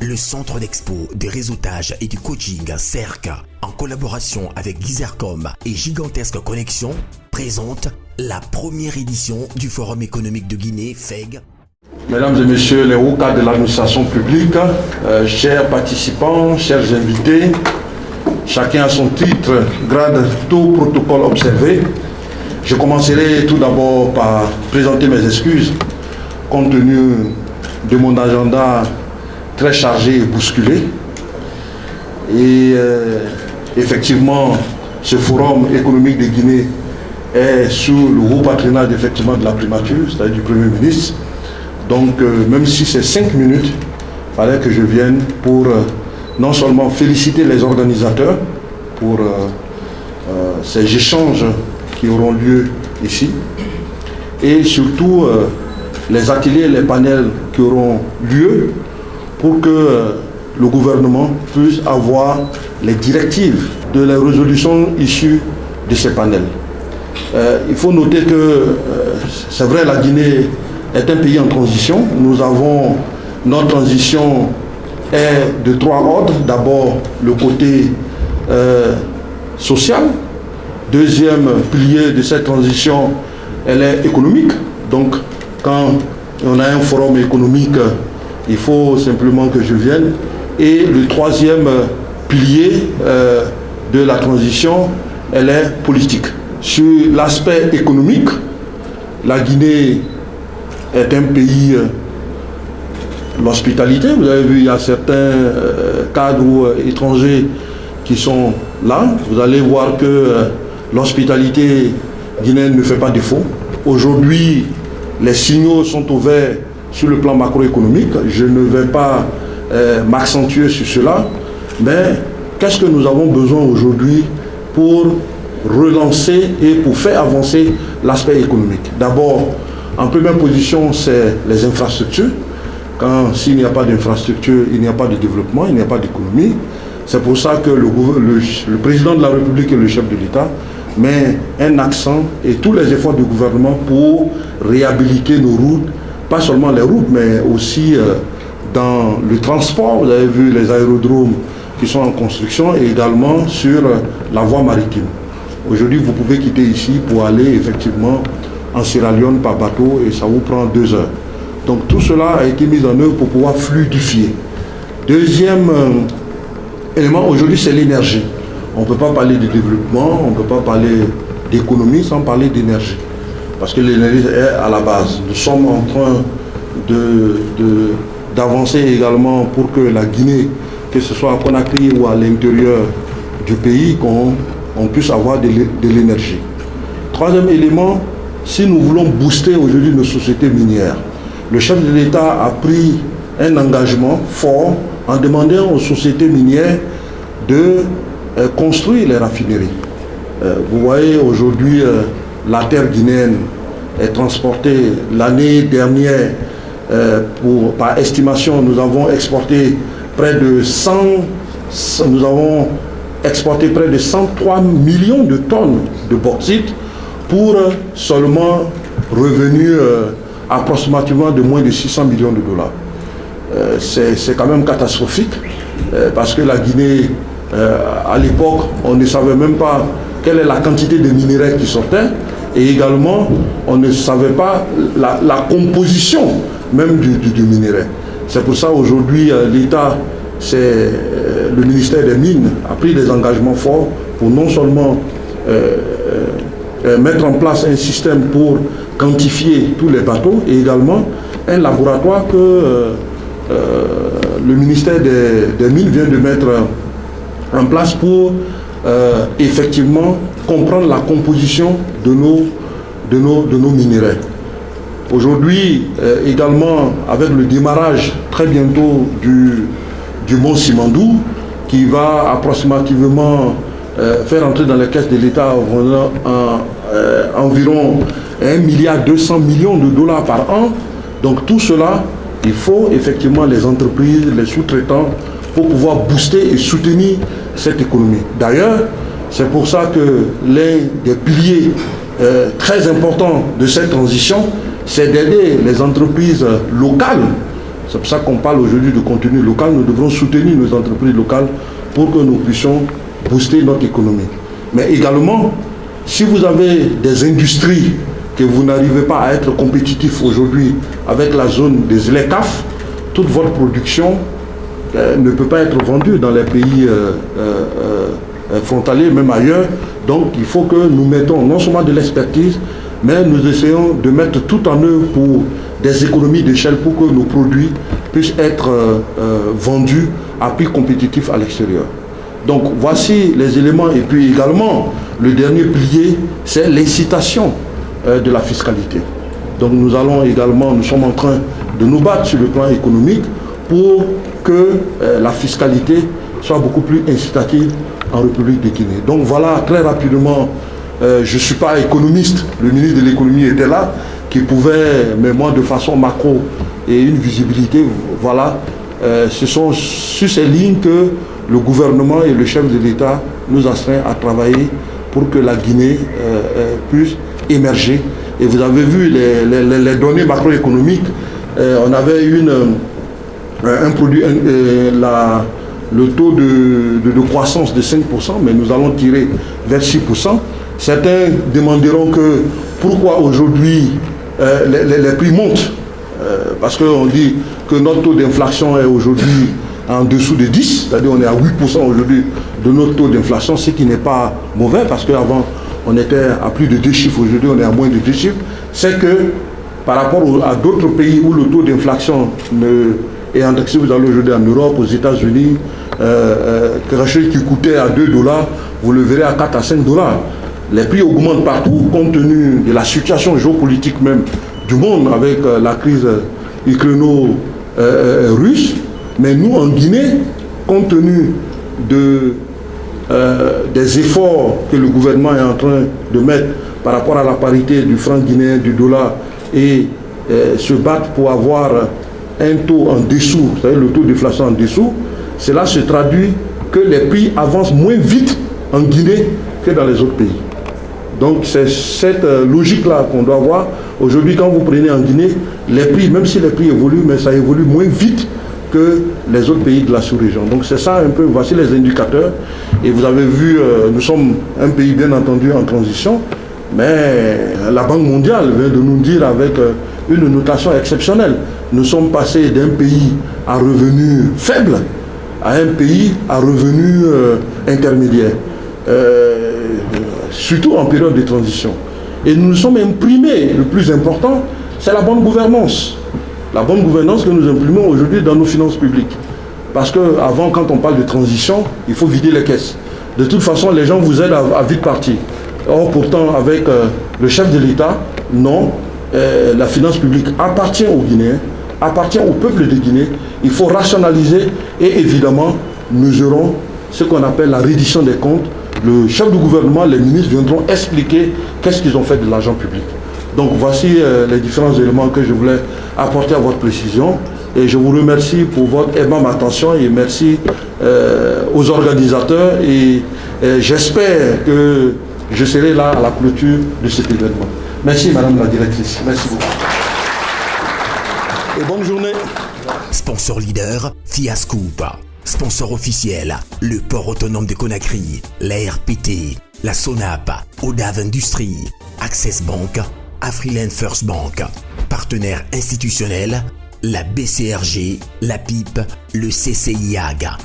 Le Centre d'Expo, de réseautage et du coaching CERC, en collaboration avec Gizercom et Gigantesque Connexion, présente la première édition du Forum économique de Guinée, FEG. Mesdames et messieurs les hauts cadres de l'administration publique, chers participants, chers invités, chacun à son titre, grade, tout protocole observé. Je commencerai tout d'abord par présenter mes excuses compte tenu de mon agenda très chargé et bousculé. Et effectivement, ce forum économique de Guinée est sous le haut patronage effectivement de la primature, c'est-à-dire du Premier ministre. Donc même si c'est 5 minutes, il fallait que je vienne pour non seulement féliciter les organisateurs pour ces échanges qui auront lieu ici, et surtout les ateliers et les panels qui auront lieu pour que le gouvernement puisse avoir les directives de la résolution issue de ces panels. Il faut noter que, c'est vrai, la Guinée est un pays en transition. Notre transition est de 3 ordres. D'abord, le côté social. Deuxième pilier de cette transition, elle est économique. Donc, quand on a un forum économique, il faut simplement que je vienne. Et le troisième pilier de la transition, elle est politique. Sur l'aspect économique, la Guinée est un pays, l'hospitalité, vous avez vu, il y a certains cadres étrangers qui sont là. Vous allez voir que l'hospitalité guinéenne ne fait pas défaut. Aujourd'hui, les signaux sont ouverts sur le plan macroéconomique. Je ne vais pas m'accentuer sur cela, mais qu'est-ce que nous avons besoin aujourd'hui pour relancer et pour faire avancer l'aspect économique? D'abord, en première position, c'est les infrastructures. S'il n'y a pas d'infrastructure, il n'y a pas de développement, il n'y a pas d'économie. C'est pour ça que le président de la République et le chef de l'État met un accent et tous les efforts du gouvernement pour réhabiliter nos routes, pas seulement les routes, mais aussi dans le transport. Vous avez vu les aérodromes qui sont en construction et également sur la voie maritime. Aujourd'hui, vous pouvez quitter ici pour aller effectivement en Sierra Leone par bateau et ça vous prend 2 heures. Donc tout cela a été mis en œuvre pour pouvoir fluidifier. Deuxième élément aujourd'hui, c'est l'énergie. On ne peut pas parler de développement, on ne peut pas parler d'économie sans parler d'énergie. Parce que l'énergie est à la base. Nous sommes en train d'avancer également pour que la Guinée, que ce soit à Conakry ou à l'intérieur du pays, qu'on puisse avoir de l'énergie. Troisième élément, si nous voulons booster aujourd'hui nos sociétés minières, le chef de l'État a pris un engagement fort en demandant aux sociétés minières de construire les raffineries. Vous voyez aujourd'hui, la terre guinéenne est transportée l'année dernière, par estimation, nous avons exporté près de 103 millions de tonnes de bauxite pour seulement revenu approximativement de moins de 600 millions de dollars. C'est quand même catastrophique parce que la Guinée, à l'époque, on ne savait même pas quelle est la quantité de minerais qui sortaient et également on ne savait pas la composition même du minerai. C'est pour ça aujourd'hui l'État, le ministère des Mines a pris des engagements forts pour non seulement mettre en place un système pour quantifier tous les bateaux et également un laboratoire que le ministère des Mines vient de mettre en place pour effectivement comprendre la composition de nos minéraux. Aujourd'hui, également avec le démarrage très bientôt du Mont Simandou, qui va approximativement faire entrer dans les caisses de l'État environ 1,2 milliard de dollars par an. Donc tout cela, il faut effectivement les entreprises, les sous-traitants, pour pouvoir booster et soutenir cette économie. D'ailleurs, c'est pour ça que l'un des piliers très importants de cette transition, c'est d'aider les entreprises locales C'est pour ça qu'on parle aujourd'hui de contenu local. Nous devrons soutenir nos entreprises locales pour que nous puissions booster notre économie. Mais également, si vous avez des industries que vous n'arrivez pas à être compétitifs aujourd'hui avec la zone des ZLECAf, toute votre production ne peut pas être vendue dans les pays frontaliers, même ailleurs. Donc il faut que nous mettons non seulement de l'expertise, mais nous essayons de mettre tout en œuvre pour des économies d'échelle pour que nos produits puissent être vendus à prix compétitif à l'extérieur. Donc voici les éléments. Et puis également, le dernier pilier, c'est l'incitation de la fiscalité. Donc nous sommes en train de nous battre sur le plan économique pour que la fiscalité soit beaucoup plus incitative en République de Guinée. Donc voilà, très rapidement, je ne suis pas économiste, le ministre de l'économie était là, qui pouvait, mais moi de façon macro et une visibilité, voilà, ce sont sur ces lignes que le gouvernement et le chef de l'État nous astreignent à travailler pour que la Guinée puisse émerger. Et vous avez vu les données macroéconomiques, on avait un produit, le taux de croissance de 5%, mais nous allons tirer vers 6%. Certains demanderont que pourquoi aujourd'hui les prix montent, parce qu'on dit que notre taux d'inflation est aujourd'hui en dessous de 10, c'est-à-dire on est à 8% aujourd'hui de notre taux d'inflation, ce qui n'est pas mauvais, parce qu'avant on était à plus de 2 chiffres, aujourd'hui on est à moins de 2 chiffres. C'est que par rapport à d'autres pays où le taux d'inflation est indexé, vous allez aujourd'hui en Europe, aux États-Unis, quelque chose qui coûtait à $2, vous le verrez à 4 à 5 $. Les prix augmentent partout compte tenu de la situation géopolitique même du monde avec la crise ukraino-russe. Mais nous, en Guinée, compte tenu des efforts que le gouvernement est en train de mettre par rapport à la parité du franc guinéen, du dollar, et se battre pour avoir un taux en dessous, c'est-à-dire le taux d'inflation en dessous, cela se traduit que les prix avancent moins vite en Guinée que dans les autres pays. Donc c'est cette logique-là qu'on doit avoir. Aujourd'hui, quand vous prenez en Guinée, les prix, même si les prix évoluent, mais ça évolue moins vite que les autres pays de la sous-région. Donc c'est ça un peu, voici les indicateurs. Et vous avez vu, nous sommes un pays bien entendu en transition, mais la Banque mondiale vient de nous dire avec une notation exceptionnelle. Nous sommes passés d'un pays à revenus faibles à un pays à revenus intermédiaires. Surtout en période de transition. Et nous nous sommes imprimés, le plus important, c'est la bonne gouvernance. La bonne gouvernance que nous imprimons aujourd'hui dans nos finances publiques. Parce qu'avant, quand on parle de transition, il faut vider les caisses. De toute façon, les gens vous aident à vite partir. Or, pourtant, avec le chef de l'État, non, la finance publique appartient aux Guinéens, appartient au peuple de Guinée. Il faut rationaliser et évidemment, nous aurons ce qu'on appelle la reddition des comptes. Le chef du gouvernement, les ministres viendront expliquer qu'est-ce qu'ils ont fait de l'argent public. Donc voici les différents éléments que je voulais apporter à votre précision. Et je vous remercie pour votre aimable attention et merci aux organisateurs. Et j'espère que je serai là à la clôture de cet événement. Merci Madame la Directrice. Merci beaucoup. Et bonne journée. Sponsor leader, Fiascoop. Sponsor officiel, le port autonome de Conakry, la RPT, la SONAP, ODAV Industrie, Access Bank, Afriland First Bank. Partenaire institutionnel, la BCRG, la PIP, le CCIAG.